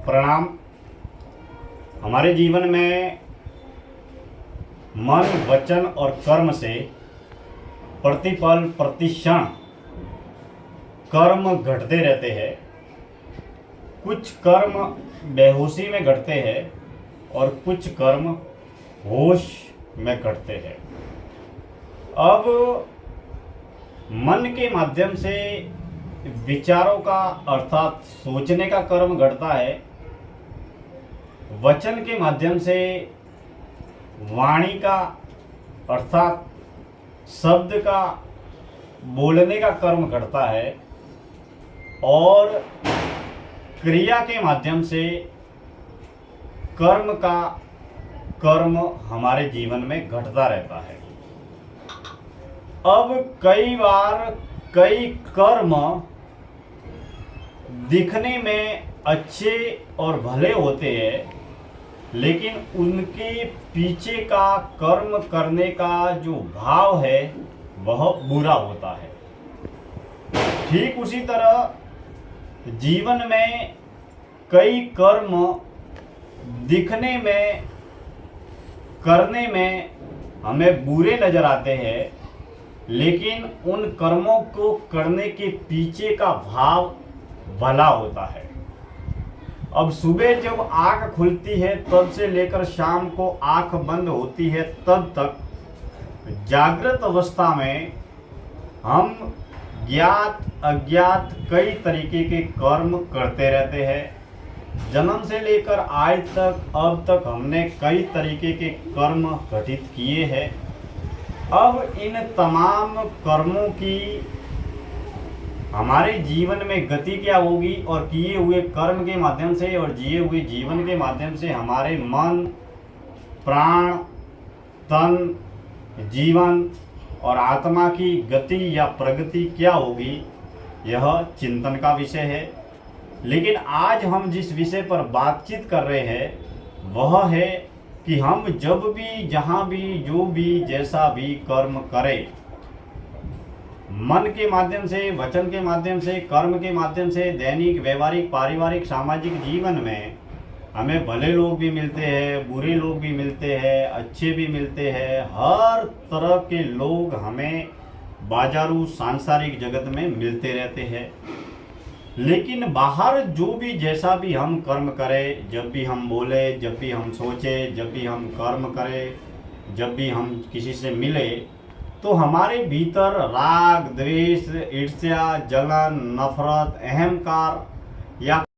प्रणाम। हमारे जीवन में मन, वचन और कर्म से प्रतिपल प्रतिक्षण कर्म घटते रहते हैं। कुछ कर्म बेहोशी में घटते हैं और कुछ कर्म होश में घटते हैं। अब मन के माध्यम से विचारों का अर्थात सोचने का कर्म घटता है। वचन के माध्यम से वाणी का अर्थात शब्द का बोलने का कर्म घटता है और क्रिया के माध्यम से कर्म का कर्म हमारे जीवन में घटता रहता है। अब कई बार कई कर्म दिखने में अच्छे और भले होते हैं, लेकिन उनके पीछे का कर्म करने का जो भाव है वह बुरा होता है। ठीक उसी तरह जीवन में कई कर्म दिखने में करने में हमें बुरे नजर आते हैं, लेकिन उन कर्मों को करने के पीछे का भाव भला होता है। अब सुबह जब आँख खुलती है तब से लेकर शाम को आँख बंद होती है तब तक जागृत अवस्था में हम ज्ञात अज्ञात कई तरीके के कर्म करते रहते हैं। जन्म से लेकर आज तक अब तक हमने कई तरीके के कर्म घटित किए हैं। अब इन तमाम कर्मों की हमारे जीवन में गति क्या होगी और किए हुए कर्म के माध्यम से और जिए हुए जीवन के माध्यम से हमारे मन, प्राण, तन, जीवन और आत्मा की गति या प्रगति क्या होगी, यह चिंतन का विषय है। लेकिन आज हम जिस विषय पर बातचीत कर रहे हैं वह है कि हम जब भी, जहाँ भी, जो भी, जैसा भी कर्म करें, मन के माध्यम से, वचन के माध्यम से, कर्म के माध्यम से दैनिक, व्यवहारिक, पारिवारिक, सामाजिक जीवन में हमें भले लोग भी मिलते हैं, बुरे लोग भी मिलते हैं, अच्छे भी मिलते हैं। हर तरह के लोग हमें बाजारू सांसारिक जगत में मिलते रहते हैं। लेकिन बाहर जो भी, जैसा भी हम कर्म करें, जब भी हम बोले, जब भी हम सोचे, जब भी हम कर्म करें, जब भी हम किसी से मिले, तो हमारे भीतर राग, द्वेष, ईर्ष्या, जलन, नफरत, अहंकार या